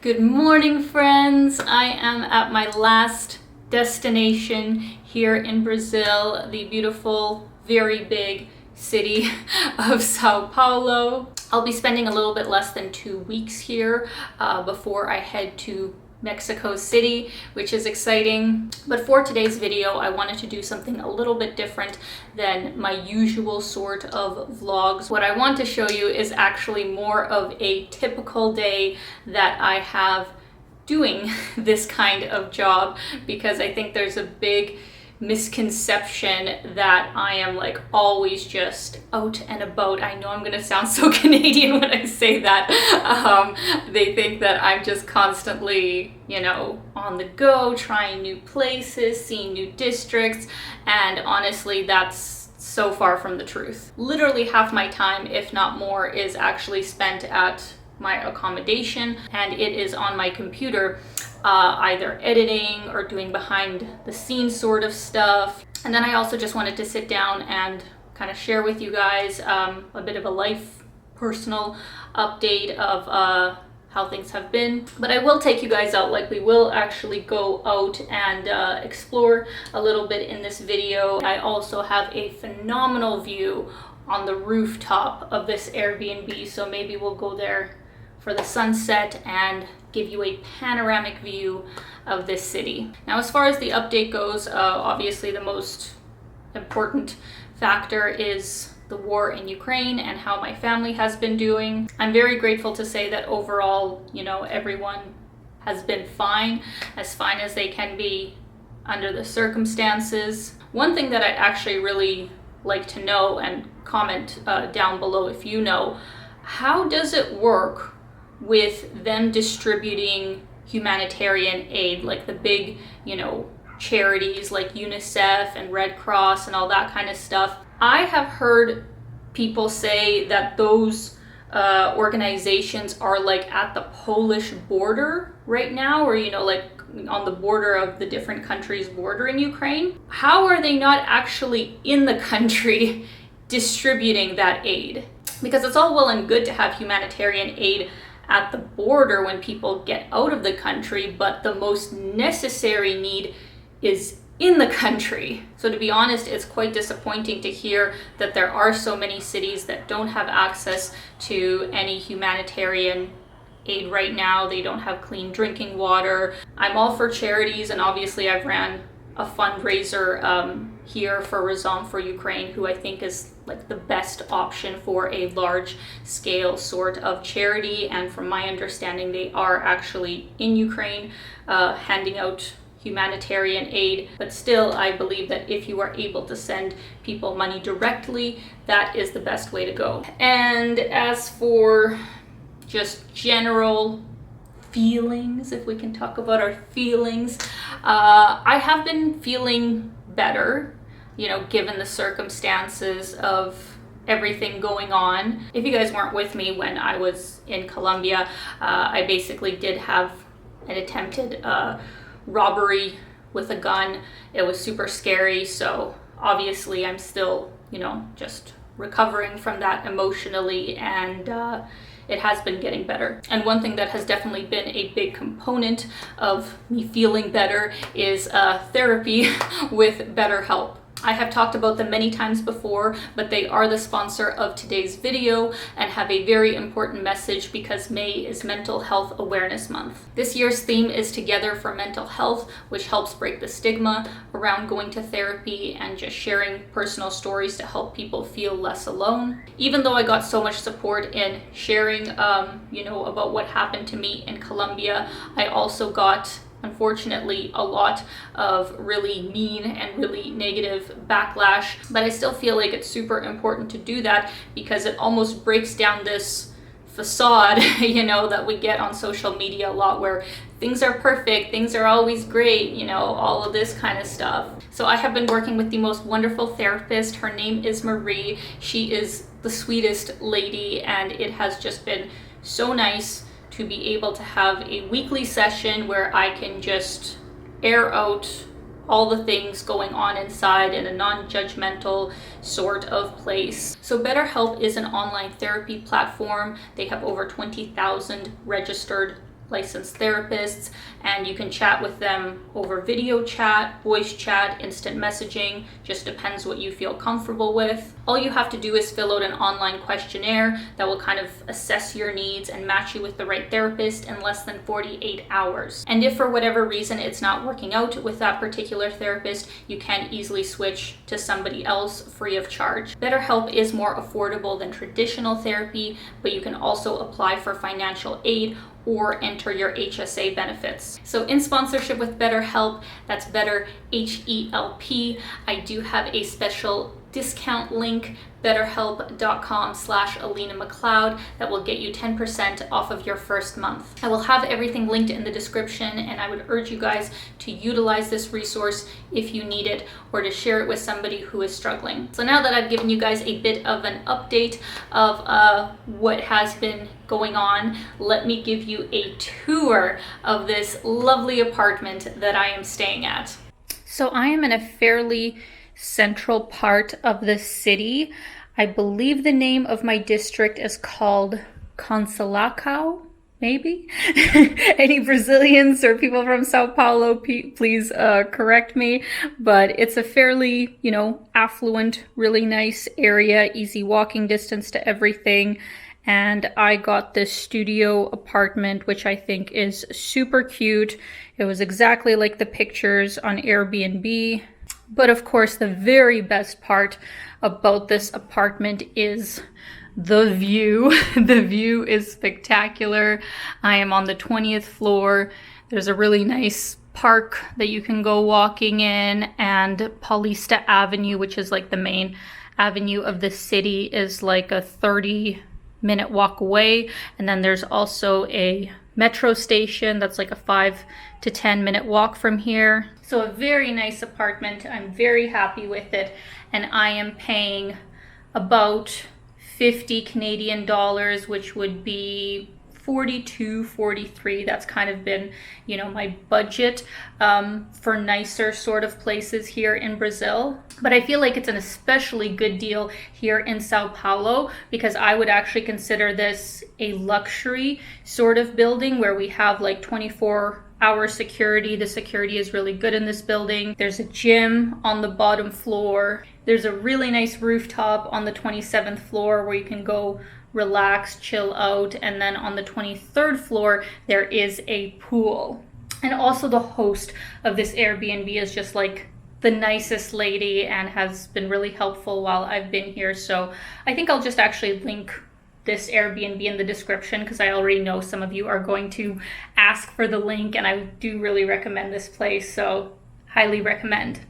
Good morning, friends. I am at my last destination here in Brazil, the beautiful, very big city of Sao Paulo. I'll be spending a little bit less than 2 weeks here before I head to Mexico City, which is exciting. But for today's video, I wanted to do something a little bit different than my usual sort of vlogs. What I want to show you is actually more of a typical day that I have doing this kind of job, because I think there's a big misconception that I am like always just out and about. I know I'm gonna sound so Canadian when I say that. They think that I'm just constantly, on the go, trying new places, seeing new districts, and honestly, that's so far from the truth. Literally half my time, if not more, is actually spent at my accommodation, and it is on my computer, either editing or doing behind the scenes sort of stuff. And then I also just wanted to sit down and kind of share with you guys a bit of a life personal update of how things have been. But I will take you guys out, like we will actually go out and explore a little bit in this video. I also have a phenomenal view on the rooftop of this Airbnb, so maybe we'll go there for the sunset and give you a panoramic view of this city. Now, as far as the update goes, obviously the most important factor is the war in Ukraine and how my family has been doing. I'm very grateful to say that overall, everyone has been fine as they can be under the circumstances. One thing that I'd actually really like to know, and comment down below if you know, how does it work with them distributing humanitarian aid, like the big, charities like UNICEF and Red Cross and all that kind of stuff? I have heard people say that those organizations are like at the Polish border right now, or, like on the border of the different countries bordering Ukraine. How are they not actually in the country distributing that aid? Because it's all well and good to have humanitarian aid at the border when people get out of the country, but the most necessary need is in the country. So to be honest, it's quite disappointing to hear that there are so many cities that don't have access to any humanitarian aid right now. They don't have clean drinking water. I'm all for charities, and obviously I've ran a fundraiser here for Razom for Ukraine, who I think is like the best option for a large scale sort of charity. And from my understanding, they are actually in Ukraine handing out humanitarian aid. But still, I believe that if you are able to send people money directly, that is the best way to go. And as for just general feelings, if we can talk about our feelings, I have been feeling better, given the circumstances of everything going on. If you guys weren't with me when I was in Colombia, I basically did have an attempted robbery with a gun. It was super scary, so obviously I'm still, just recovering from that emotionally, and it has been getting better. And one thing that has definitely been a big component of me feeling better is therapy with BetterHelp. I have talked about them many times before, but they are the sponsor of today's video and have a very important message because May is Mental Health Awareness Month. This year's theme is Together for Mental Health, which helps break the stigma around going to therapy and just sharing personal stories to help people feel less alone. Even though I got so much support in sharing, about what happened to me in Colombia, I also got, unfortunately, a lot of really mean and really negative backlash. But I still feel like it's super important to do that, because it almost breaks down this facade, that we get on social media a lot, where things are perfect, things are always great, all of this kind of stuff. So I have been working with the most wonderful therapist. Her name is Marie. She is the sweetest lady, and it has just been so nice to be able to have a weekly session where I can just air out all the things going on inside in a non-judgmental sort of place. So BetterHelp is an online therapy platform. They have over 20,000 registered licensed therapists, and you can chat with them over video chat, voice chat, instant messaging, just depends what you feel comfortable with. All you have to do is fill out an online questionnaire that will kind of assess your needs and match you with the right therapist in less than 48 hours. And if for whatever reason it's not working out with that particular therapist, you can easily switch to somebody else free of charge. BetterHelp is more affordable than traditional therapy, but you can also apply for financial aid or enter your HSA benefits. So in sponsorship with BetterHelp, that's Better HELP, I do have a special discount link, betterhelp.com/Alina Mcleod, that will get you 10% off of your first month. I will have everything linked in the description, and I would urge you guys to utilize this resource if you need it, or to share it with somebody who is struggling. So now that I've given you guys a bit of an update of what has been going on, let me give you a tour of this lovely apartment that I am staying at. So I am in a fairly central part of the city. I believe the name of my district is called Consolacao, maybe? Any Brazilians or people from Sao Paulo, please correct me. But it's a fairly, affluent, really nice area, easy walking distance to everything. And I got this studio apartment, which I think is super cute. It was exactly like the pictures on Airbnb. But of course, the very best part about this apartment is the view. The view is spectacular. I am on the 20th floor. There's a really nice park that you can go walking in, and Paulista Avenue, which is like the main avenue of the city, is like a 30-minute walk away. And then there's also a metro station that's like a 5 to 10-minute walk from here. So a very nice apartment. I'm very happy with it, and I am paying about 50 Canadian dollars, which would be 42, 43. That's kind of been, my budget for nicer sort of places here in Brazil. But I feel like it's an especially good deal here in Sao Paulo, because I would actually consider this a luxury sort of building where we have like 24-hour security. The security is really good in this building. There's a gym on the bottom floor. There's a really nice rooftop on the 27th floor where you can go relax, chill out. And then on the 23rd floor, there is a pool. And also the host of this Airbnb is just like the nicest lady and has been really helpful while I've been here. So I think I'll just actually link this Airbnb in the description, because I already know some of you are going to ask for the link, and I do really recommend this place, so highly recommend.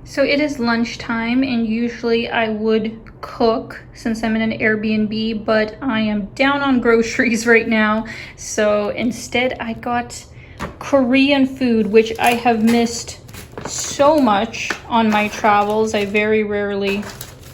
So it is lunchtime, and usually I would cook since I'm in an Airbnb, but I am down on groceries right now. So instead I got Korean food, which I have missed so much on my travels. I very rarely,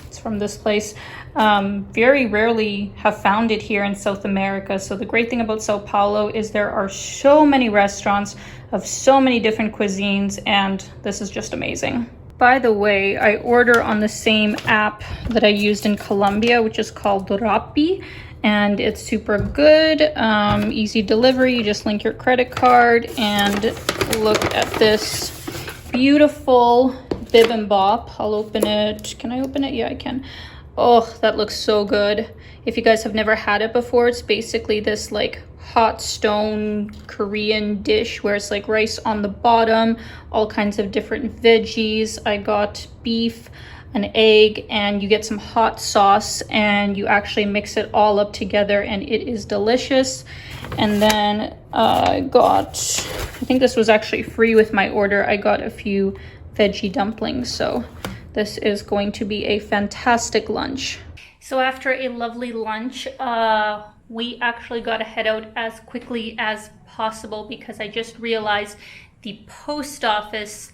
it's from this place, very rarely have found it here in South America. So the great thing about Sao Paulo is there are so many restaurants of so many different cuisines, and this is just amazing. By the way, I order on the same app that I used in Colombia, which is called Rappi, and it's super good. Easy delivery. You just link your credit card, and look at this beautiful bibimbap. I'll open it. Can I open it? Yeah, I can. Oh, that looks so good. If you guys have never had it before, it's basically this like hot stone Korean dish where it's like rice on the bottom, all kinds of different veggies. I got beef, an egg, and you get some hot sauce, and you actually mix it all up together, and it is delicious. And then I think this was actually free with my order. I got a few veggie dumplings, so This is going to be a fantastic lunch. So after a lovely lunch, we actually got to head out as quickly as possible because I just realized the post office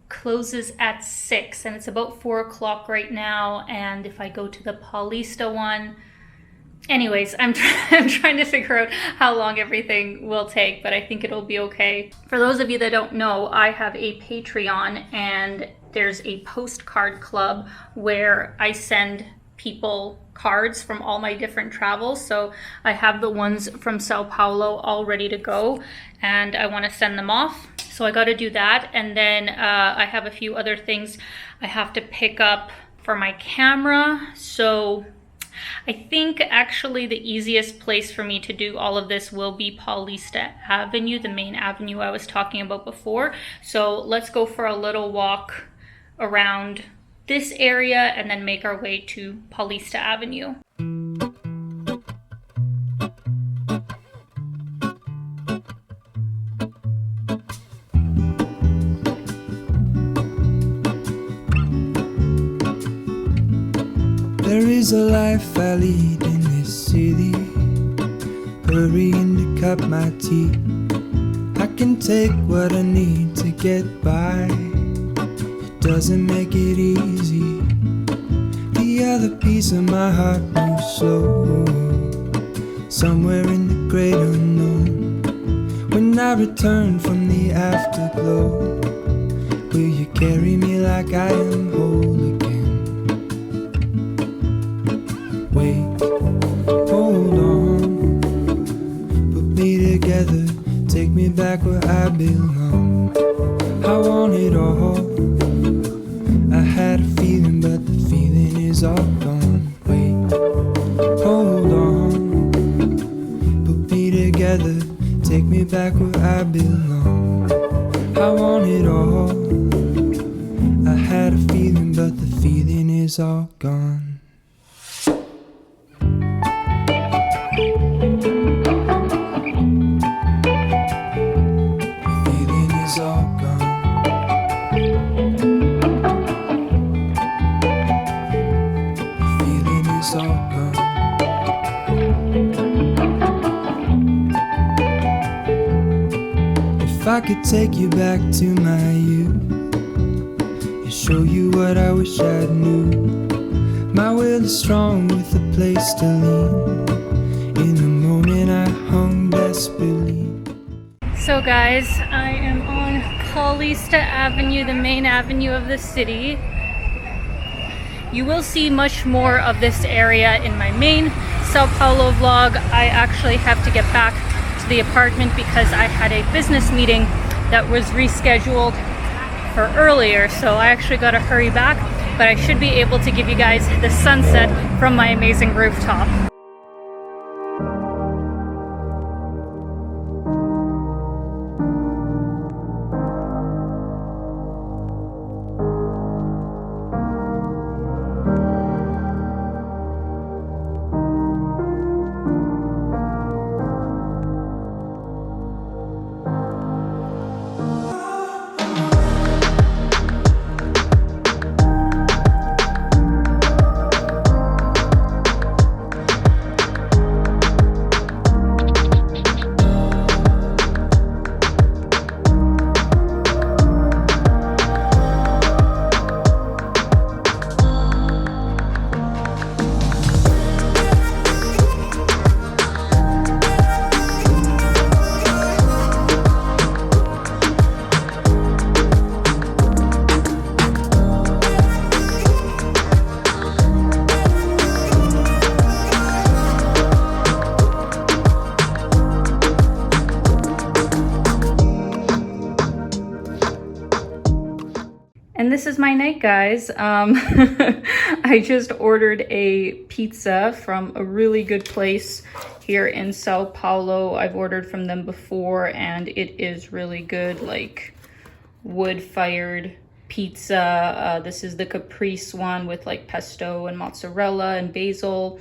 closes at 6 and it's about 4 o'clock right now. And if I go to the Paulista one, anyways, I'm trying to figure out how long everything will take, but I think it'll be okay. For those of you that don't know, I have a Patreon and there's a postcard club where I send people cards from all my different travels. So I have the ones from Sao Paulo all ready to go and I want to send them off. So I got to do that. And then I have a few other things I have to pick up for my camera. So I think actually the easiest place for me to do all of this will be Paulista Avenue, the main avenue I was talking about before. So let's go for a little walk around this area and then make our way to Paulista Avenue. There is a life I lead in this city, hurrying to cut my teeth. I can take what I need to get by. It doesn't make it easy. The other piece of my heart moves slow, somewhere in the great unknown. When I return from the afterglow, will you carry me like I am whole again? Wait, hold on, put me together, take me back where I belong. I want it all. I had a feeling, but the feeling is all gone. Wait, hold on, put me together, take me back where I belong. I want it all. I had a feeling, but the feeling is all gone. If I could take you back to my youth and show you what I wish I knew, my will is strong with a place to lean. In the moment I hung desperately. So guys, I am on Paulista Avenue, the main avenue of the city. You will see much more of this area in my main Sao Paulo vlog. I actually have to get back to the apartment because I had a business meeting that was rescheduled for earlier, so I actually got to hurry back, but I should be able to give you guys the sunset from my amazing rooftop. And this is my night, guys. I just ordered a pizza from a really good place here in Sao Paulo. I've ordered from them before and it is really good, like wood-fired pizza. This is the caprese one with like pesto and mozzarella and basil.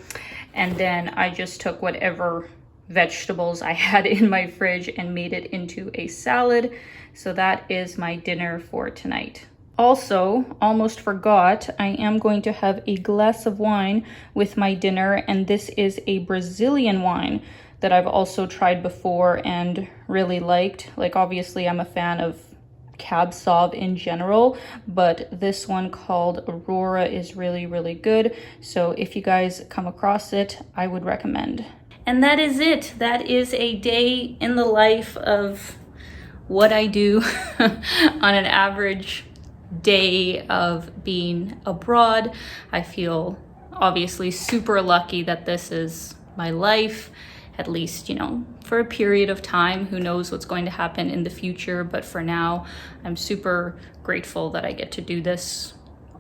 And then I just took whatever vegetables I had in my fridge and made it into a salad. So that is my dinner for tonight. Also, almost forgot, I am going to have a glass of wine with my dinner, and this is a Brazilian wine that I've also tried before and really liked. Like, obviously, I'm a fan of Cab Sauv in general, but this one called Aurora is really, really good. So if you guys come across it, I would recommend. And that is it. That is a day in the life of what I do on an average day of being abroad. I feel obviously super lucky that this is my life, at least, you know, for a period of time. Who knows what's going to happen in the future, but for now, I'm super grateful that I get to do this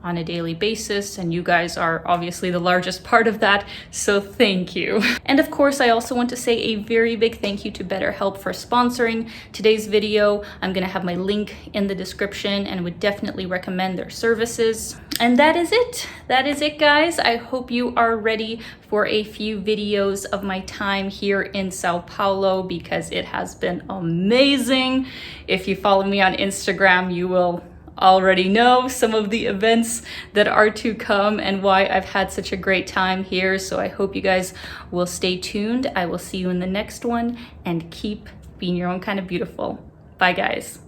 on a daily basis, and you guys are obviously the largest part of that, so thank you. And of course, I also want to say a very big thank you to BetterHelp for sponsoring today's video. I'm gonna have my link in the description and would definitely recommend their services. And that is it. That is it, guys. I hope you are ready for a few videos of my time here in Sao Paulo, because it has been amazing. If you follow me on Instagram, you will already know some of the events that are to come and why I've had such a great time here. So I hope you guys will stay tuned. I will see you in the next one, and keep being your own kind of beautiful. Bye, guys.